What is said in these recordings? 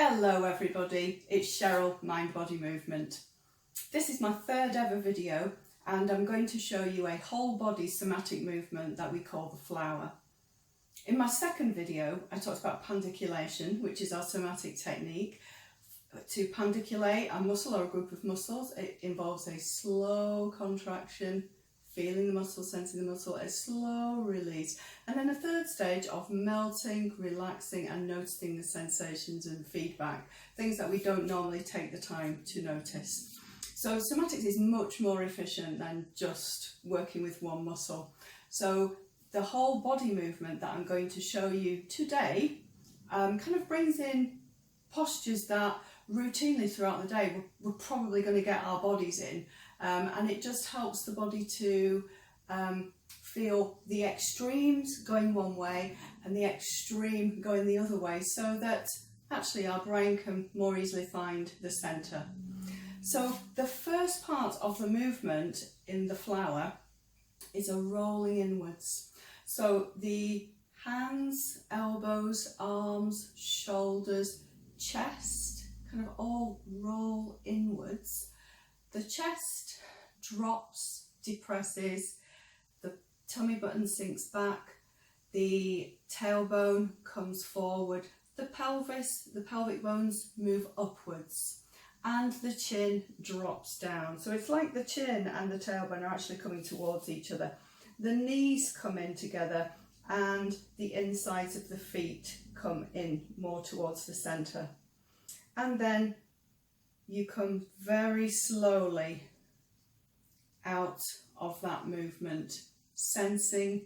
Hello everybody, it's Cheryl, Mind Body Movement. This is my third ever video and I'm going to show you a whole body somatic movement that we call the flower. In my second video I talked about pandiculation, which is our somatic technique. To pandiculate a muscle or a group of muscles, it involves a slow contraction, feeling the muscle, sensing the muscle, a slow release, and then a third stage of melting, relaxing and noticing the sensations and feedback, things that we don't normally take the time to notice. So somatics is much more efficient than just working with one muscle. So the whole body movement that I'm going to show you today kind of brings in postures that routinely throughout the day we're probably going to get our bodies in. And it just helps the body to feel the extremes going one way and the extreme going the other way, so that actually our brain can more easily find the centre. So the first part of the movement in the flower is a rolling inwards. So the hands, elbows, arms, shoulders, chest kind of all roll inwards. The chest drops, depresses, the tummy button sinks back, the tailbone comes forward, the pelvis, the pelvic bones move upwards, and the chin drops down. So it's like the chin and the tailbone are actually coming towards each other. The knees come in together and the insides of the feet come in more towards the centre. And then you come very slowly out of that movement, sensing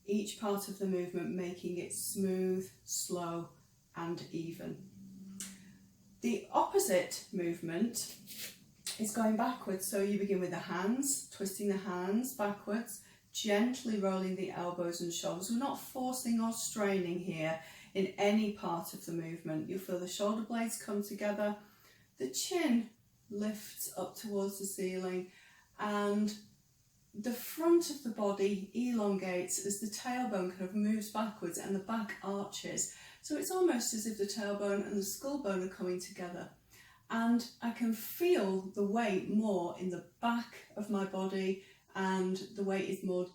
each part of the movement, making it smooth, slow and even. The opposite movement is going backwards, so you begin with the hands, twisting the hands backwards, gently rolling the elbows and shoulders. We're not forcing or straining here in any part of the movement. You'll feel the shoulder blades come together, the chin lifts up towards the ceiling and the front of the body elongates as the tailbone kind of moves backwards and the back arches. So it's almost as if the tailbone and the skull bone are coming together. And I can feel the weight more in the back of my body, and the weight is more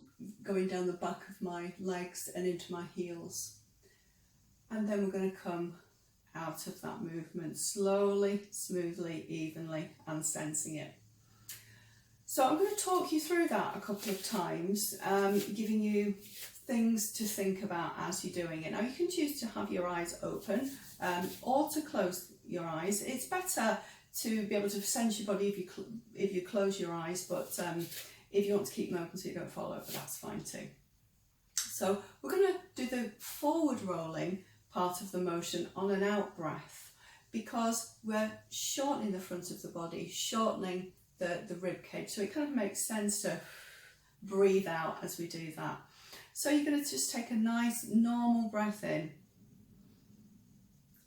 going down the back of my legs and into my heels. And then we're going to come out of that movement slowly, smoothly, evenly and sensing it. So I'm going to talk you through that a couple of times, giving you things to think about as you're doing it. Now you can choose to have your eyes open or to close your eyes. It's better to be able to sense your body if you close your eyes, but if you want to keep them open so you don't fall over, that's fine too. So we're going to do the forward rolling part of the motion on an out breath, because we're shortening the front of the body, shortening the rib cage, so it kind of makes sense to breathe out as we do that. So you're going to just take a nice normal breath in,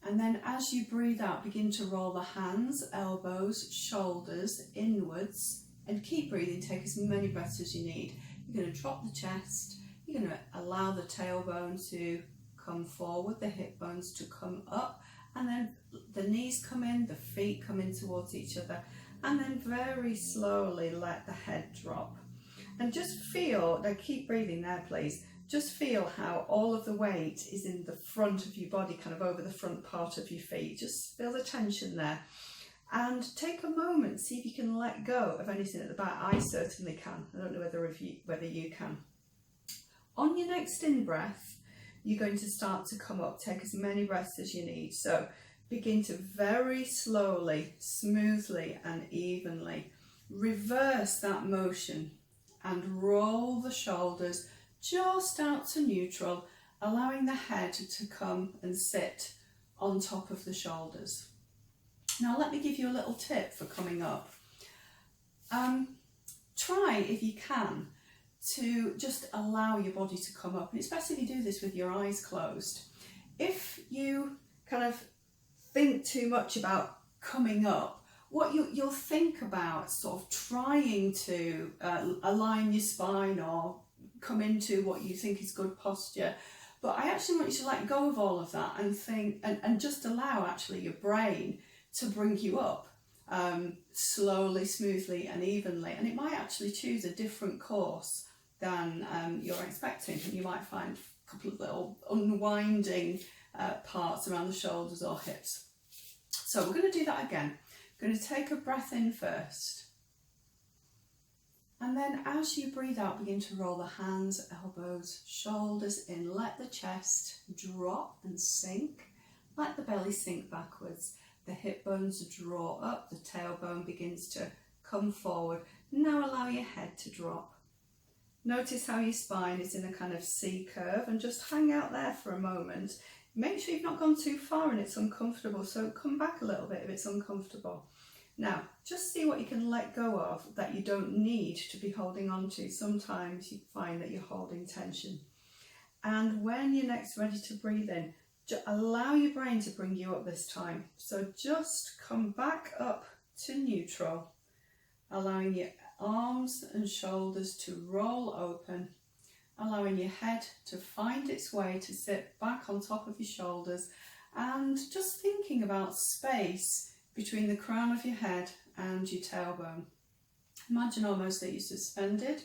and then as you breathe out, begin to roll the hands, elbows, shoulders inwards, and keep breathing. Take as many breaths as you need. You're going to drop the chest, you're going to allow the tailbone to come forward, the hip bones to come up, and then the knees come in, the feet come in towards each other, and then very slowly let the head drop. And just feel, now keep breathing there please, just feel how all of the weight is in the front of your body, kind of over the front part of your feet. Just feel the tension there. And take a moment, see if you can let go of anything at the back. I certainly can. I don't know whether you can. On your next in-breath, you're going to start to come up. Take as many breaths as you need. So begin to very slowly, smoothly and evenly reverse that motion and roll the shoulders just out to neutral, allowing the head to come and sit on top of the shoulders. Now let me give you a little tip for coming up. Try, if you can, to just allow your body to come up, and it's best if you do this with your eyes closed. If you kind of think too much about coming up, what you'll think about sort of trying to align your spine or come into what you think is good posture, But I actually want you to let go of all of that and think, and just allow actually your brain to bring you up slowly, smoothly and evenly. And it might actually choose a different course than you're expecting. And you might find a couple of little unwinding parts around the shoulders or hips. So we're going to do that again. I'm going to take a breath in first. And then as you breathe out, begin to roll the hands, elbows, shoulders in. Let the chest drop and sink. Let the belly sink backwards. The hip bones draw up. The tailbone begins to come forward. Now allow your head to drop. Notice how your spine is in a kind of C curve and just hang out there for a moment. Make sure you've not gone too far and it's uncomfortable, so come back a little bit if it's uncomfortable. Now, just see what you can let go of that you don't need to be holding on to. Sometimes you find that you're holding tension. And when you're next ready to breathe in, allow your brain to bring you up this time. So just come back up to neutral, allowing your arms and shoulders to roll open, allowing your head to find its way to sit back on top of your shoulders, and just thinking about space between the crown of your head and your tailbone. Imagine almost that you're suspended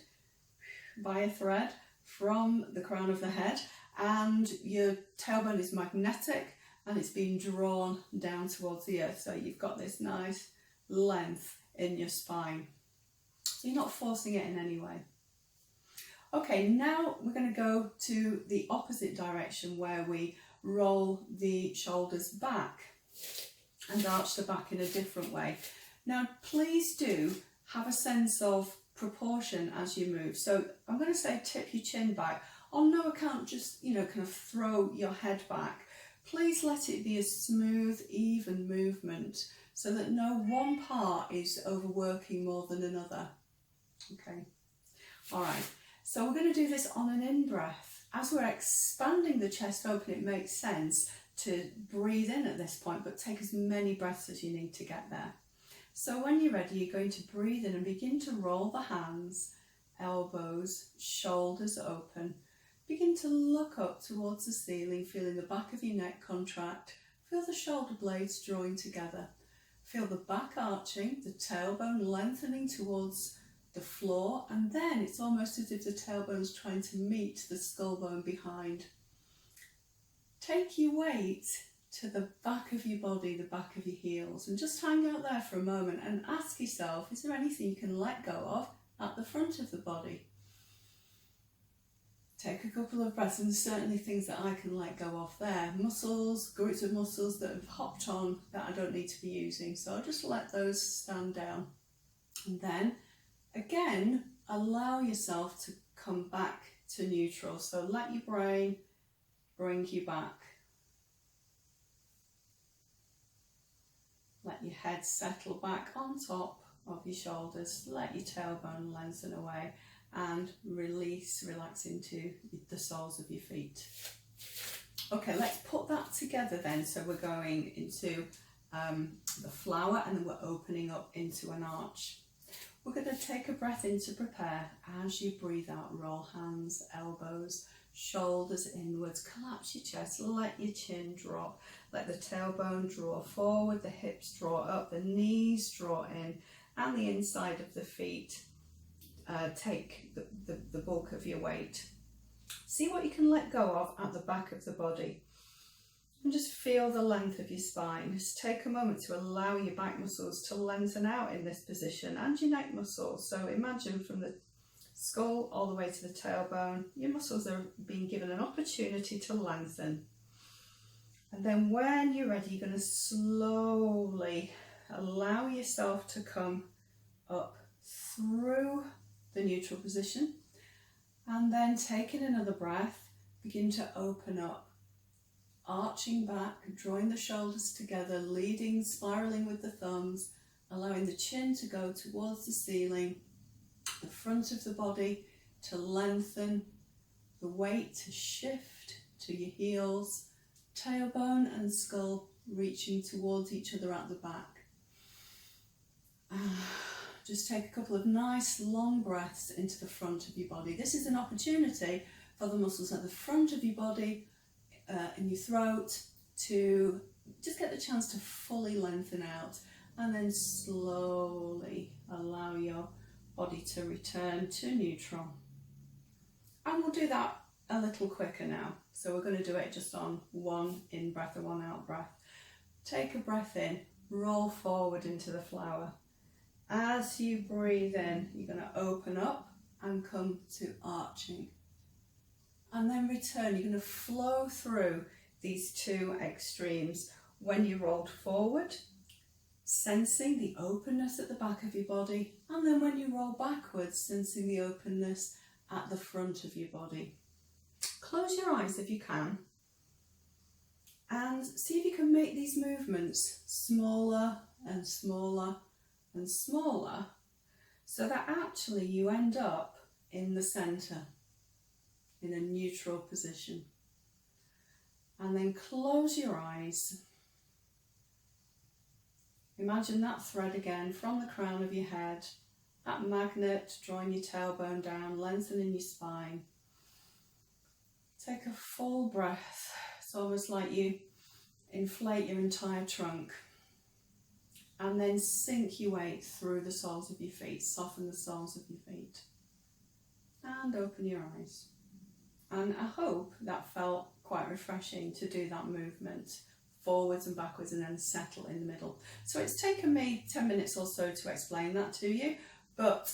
by a thread from the crown of the head, and your tailbone is magnetic and it's being drawn down towards the earth. So you've got this nice length in your spine. So you're not forcing it in any way. Okay, now we're going to go to the opposite direction where we roll the shoulders back and arch the back in a different way. Now, please do have a sense of proportion as you move. So I'm going to say tip your chin back. On no account, just, kind of throw your head back. Please let it be a smooth, even movement so that no one part is overworking more than another. Okay. All right. So we're going to do this on an in-breath. As we're expanding the chest open, it makes sense to breathe in at this point, but take as many breaths as you need to get there. So when you're ready, you're going to breathe in and begin to roll the hands, elbows, shoulders open. Begin to look up towards the ceiling, feeling the back of your neck contract. Feel the shoulder blades drawing together. Feel the back arching, the tailbone lengthening towards the floor, and then it's almost as if the tailbone's trying to meet the skull bone behind. Take your weight to the back of your body, the back of your heels, and just hang out there for a moment and ask yourself, is there anything you can let go of at the front of the body? Take a couple of breaths, and certainly things that I can let go of there. Muscles, groups of muscles that have hopped on that I don't need to be using, so I'll just let those stand down. And then, again, allow yourself to come back to neutral. So let your brain bring you back. Let your head settle back on top of your shoulders. Let your tailbone lengthen away and release, relax into the soles of your feet. Okay, let's put that together then. So we're going into the flower, and then we're opening up into an arch. We're going to take a breath in to prepare. As you breathe out, roll hands, elbows, shoulders inwards, collapse your chest, let your chin drop, let the tailbone draw forward, the hips draw up, the knees draw in, and the inside of the feet take the bulk of your weight. See what you can let go of at the back of the body. And just feel the length of your spine. Just take a moment to allow your back muscles to lengthen out in this position, and your neck muscles. So imagine from the skull all the way to the tailbone, your muscles are being given an opportunity to lengthen. And then when you're ready, you're going to slowly allow yourself to come up through the neutral position, and then taking another breath, begin to open up, arching back, drawing the shoulders together, leading, spiraling with the thumbs, allowing the chin to go towards the ceiling, the front of the body to lengthen, the weight to shift to your heels, tailbone and skull reaching towards each other at the back. Just take a couple of nice long breaths into the front of your body. This is an opportunity for the muscles at the front of your body, in your throat, to just get the chance to fully lengthen out, and then slowly allow your body to return to neutral. And we'll do that a little quicker now. So we're going to do it just on one in breath and one out breath. Take a breath in, roll forward into the flower. As you breathe in, you're going to open up and come to arching. And then return, you're going to flow through these two extremes. When you rolled forward, sensing the openness at the back of your body, and then when you roll backwards, sensing the openness at the front of your body. Close your eyes if you can, and see if you can make these movements smaller and smaller and smaller, so that actually you end up in the centre, in a neutral position. And then close your eyes. Imagine that thread again from the crown of your head, that magnet drawing your tailbone down, lengthening your spine. Take a full breath. It's almost like you inflate your entire trunk. And then sink your weight through the soles of your feet, soften the soles of your feet. And open your eyes. And I hope that felt quite refreshing to do that movement forwards and backwards and then settle in the middle. So it's taken me 10 minutes or so to explain that to you, but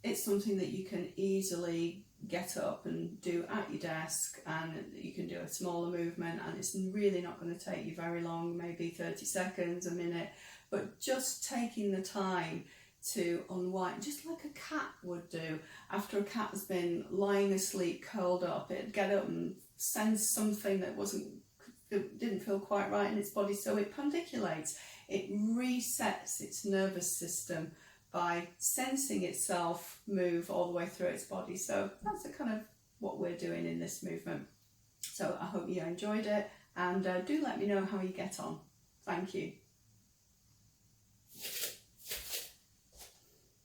it's something that you can easily get up and do at your desk, and you can do a smaller movement, and it's really not going to take you very long, maybe 30 seconds, a minute, but just taking the time to unwind, just like a cat would do. After a cat has been lying asleep, curled up, it'd get up and sense something that didn't feel quite right in its body, so it pandiculates. It resets its nervous system by sensing itself move all the way through its body. So that's the kind of what we're doing in this movement. So I hope you enjoyed it, and do let me know how you get on. Thank you.